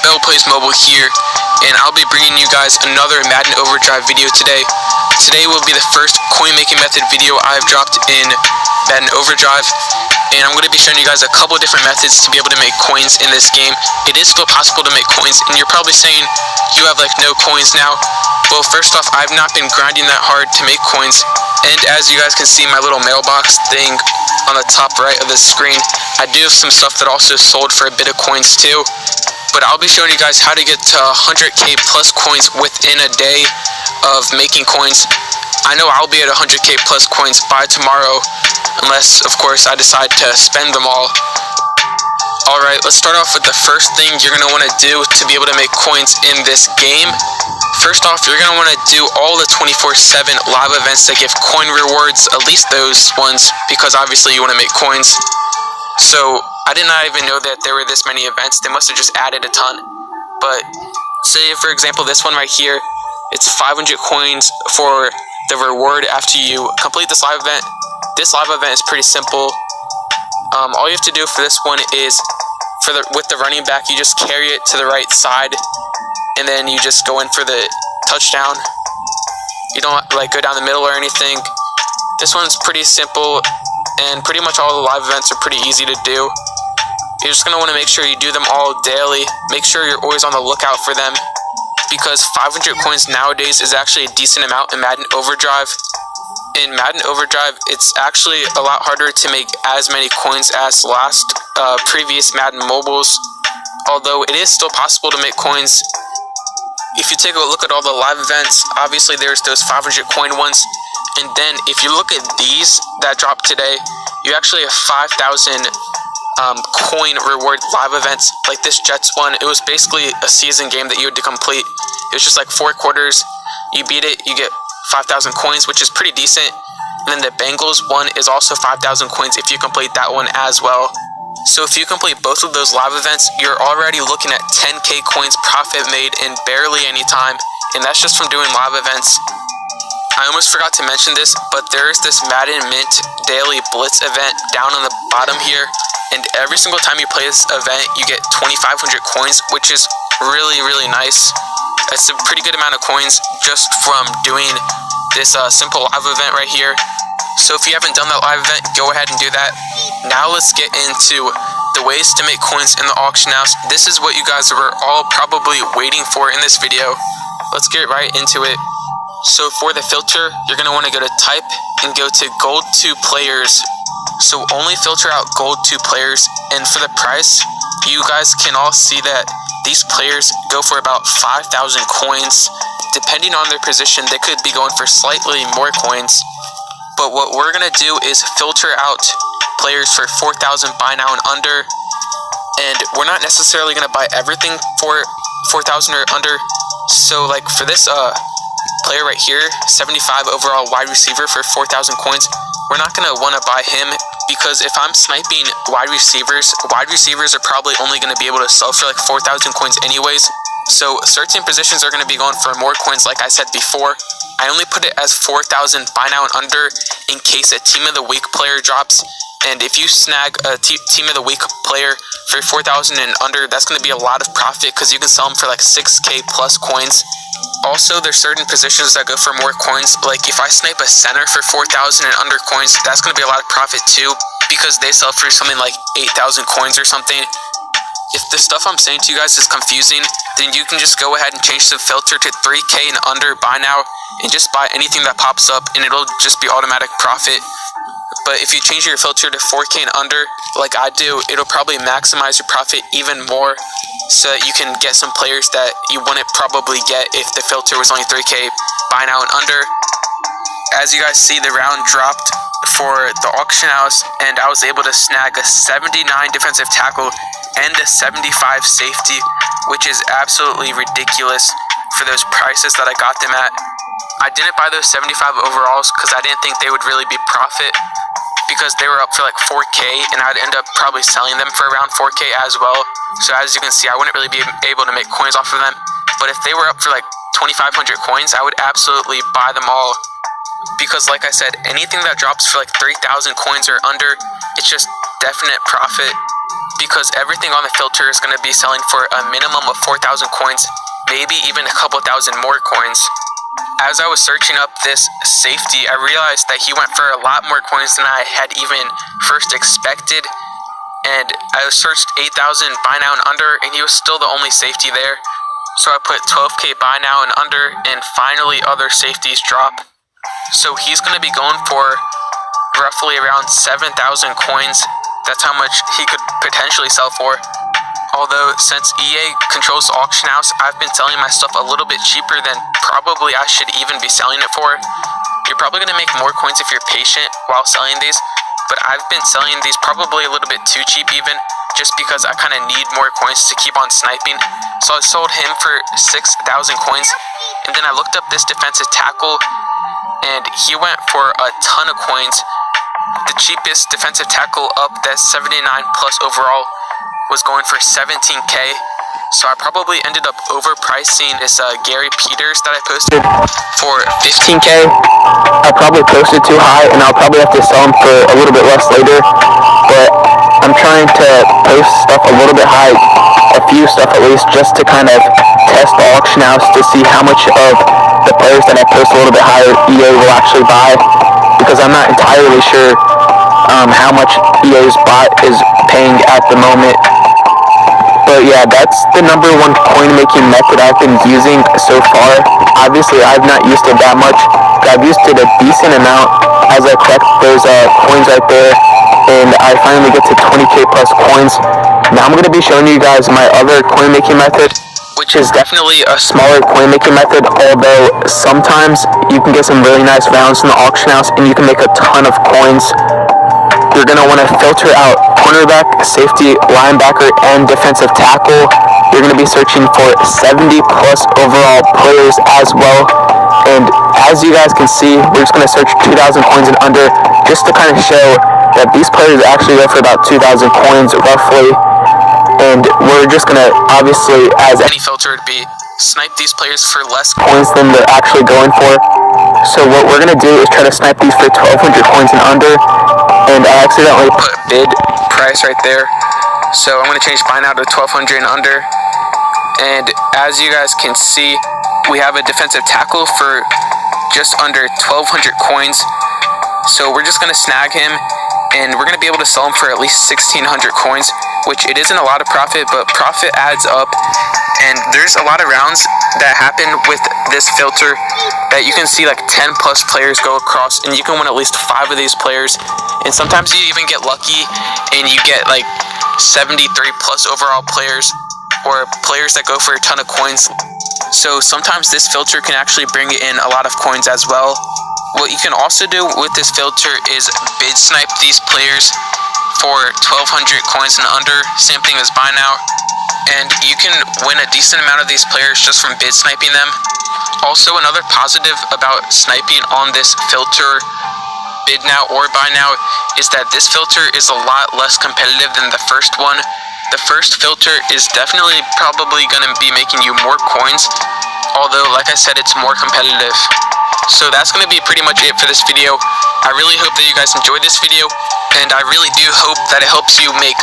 Bell Plays Mobile here, and I'll be bringing you guys another Madden Overdrive video today. Today will be the first coin making method video I've dropped in Madden Overdrive, and I'm going to be showing you guys a couple different methods to be able to make coins in this game. It is still possible to make coins, and you're probably saying you have like no coins now. Well, first off, I've not been grinding that hard to make coins, and as you guys can see my little mailbox thing on the top right of the screen, I do have some stuff that also sold for a bit of coins too. But I'll be showing you guys how to get to 100k plus coins within a day of making coins. I know I'll be at 100k plus coins by tomorrow, unless of course I decide to spend them all. Alright, let's start off with the first thing you're going to want to do to be able to make coins in this game. First off, you're going to want to do all the 24/7 live events that give coin rewards, at least those ones, because obviously you want to make coins. So, I did not even know that there were this many events. They must have just added a ton. But, say for example this one right here, it's 500 coins for the reward after you complete this live event. This live event is pretty simple. All you have to do for this one is, with the running back, you just carry it to the right side, and then you just go in for the touchdown. You don't like go down the middle or anything. This one's pretty simple, and pretty much all the live events are pretty easy to do. You're just going to want to make sure you do them all daily. Make sure you're always on the lookout for them, because 500 coins nowadays is actually a decent amount in Madden Overdrive. In Madden Overdrive, it's actually a lot harder to make as many coins as previous Madden mobiles, although it is still possible to make coins. If you take a look at all the live events, obviously there's those 500 coin ones, and then if you look at these that dropped today, you actually have 5,000 coin reward live events, like this Jets one. It was basically a season game that you had to complete. It was just like 4 quarters. You beat it, you get 5,000 coins, which is pretty decent. And then the Bengals one is also 5,000 coins if you complete that one as well. So if you complete both of those live events, you're already looking at 10k coins profit made in barely any time, and that's just from doing live events. I almost forgot to mention this, but there's this Madden Mint Daily Blitz event down on the bottom here, and every single time you play this event, you get 2,500 coins, which is really nice. That's a pretty good amount of coins just from doing this simple live event right here. So if you haven't done that live event, go ahead and do that. Now let's get into the ways to make coins in the auction house. This is what you guys were all probably waiting for in this video. Let's get right into it. So for the filter, you're going to want to go to type and go to gold 2 players. So only filter out gold 2 players, and for the price, you guys can all see that these players go for about 5,000 coins. Depending on their position, they could be going for slightly more coins. But what we're going to do is filter out players for 4,000 buy now and under. And we're not necessarily going to buy everything for 4,000 or under. So like for this player right here, 75 overall wide receiver for 4,000 coins, we're not going to want to buy him, because if I'm sniping wide receivers are probably only going to be able to sell for like 4,000 coins anyways. So certain positions are going to be going for more coins, like I said before. I only put it as 4,000 buy now and under in case a team of the week player drops. And if you snag a team of the week player for 4,000 and under, that's going to be a lot of profit, because you can sell them for like 6k plus coins. Also, there's certain positions that go for more coins. Like if I snipe a center for 4,000 and under coins, that's going to be a lot of profit too, because they sell for something like 8,000 coins or something. If the stuff I'm saying to you guys is confusing, then you can just go ahead and change the filter to 3k and under buy now, and just buy anything that pops up, and it'll just be automatic profit. But if you change your filter to 4k and under, like I do, it'll probably maximize your profit even more, so that you can get some players that you wouldn't probably get if the filter was only 3k buy now and under. As you guys see, the round dropped for the auction house, and I was able to snag a 79 defensive tackle and a 75 safety, which is absolutely ridiculous for those prices that I got them at. I didn't buy those 75 overalls because I didn't think they would really be profit, because they were up for like 4k, and I'd end up probably selling them for around 4k as well. So as you can see, I wouldn't really be able to make coins off of them. But if they were up for like 2,500 coins, I would absolutely buy them all, because like I said, anything that drops for like 3,000 coins or under, it's just definite profit. because everything on the filter is going to be selling for a minimum of 4,000 coins, maybe even a couple thousand more coins. As I was searching up this safety, I realized that he went for a lot more coins than I had even first expected, and I searched 8,000 buy now and under, and he was still the only safety there. So I put 12k buy now and under, and finally other safeties drop. So he's going to be going for roughly around 7,000 coins. That's how much he could potentially sell for. Although, since EA controls the auction house, I've been selling my stuff a little bit cheaper than probably I should even be selling it for. You're probably going to make more coins if you're patient while selling these, but I've been selling these probably a little bit too cheap even, just because I kind of need more coins to keep on sniping. So I sold him for 6,000 coins, and then I looked up this defensive tackle, and he went for a ton of coins. The cheapest defensive tackle up, that's 79 plus overall, was going for 17k. So I probably ended up overpricing this Gary Peters that I posted for 15k. I probably posted too high, and I'll probably have to sell them for a little bit less later. But I'm trying to post stuff a little bit high, a few stuff at least, just to kind of test the auction house to see how much of the players that I post a little bit higher EA will actually buy, because I'm not entirely sure how much EA's bot is paying at the moment. But yeah, that's the number one coin making method I've been using so far. Obviously, I've not used it that much, but I've used it a decent amount as I collect those coins right there, and I finally get to 20k plus coins. Now I'm going to be showing you guys my other coin making method, which is definitely a smaller coin making method, although sometimes you can get some really nice rounds in the auction house and you can make a ton of coins. You're going to want to filter out cornerback, safety, linebacker, and defensive tackle. You're going to be searching for 70 plus overall players as well. And as you guys can see, we're just going to search 2,000 coins and under, just to kind of show that these players actually go for about 2,000 coins roughly. And we're just going to, obviously, as Any filter would be, snipe these players for less coins than they're actually going for. So what we're going to do is try to snipe these for 1,200 coins and under. And I accidentally put bid price right there. So I'm going to change buy now to 1,200 and under. And as you guys can see, we have a defensive tackle for just under 1,200 coins. So we're just going to snag him, and we're going to be able to sell him for at least 1,600 coins, which it isn't a lot of profit, but profit adds up. And there's a lot of rounds that happen with this filter that you can see like 10 plus players go across, and you can win at least 5 of these players. And sometimes you even get lucky and you get like 73 plus overall players, or players that go for a ton of coins. So sometimes this filter can actually bring in a lot of coins as well. What you can also do with this filter is bid snipe these players for 1,200 coins and under, same thing as buy now. And you can win a decent amount of these players just from bid sniping them. Also, another positive about sniping on this filter, bid now or buy now, is that this filter is a lot less competitive than the first one. The first filter is definitely probably going to be making you more coins, although like I said, it's more competitive. So that's going to be pretty much it for this video. I really hope that you guys enjoyed this video, and I really do hope that it helps you make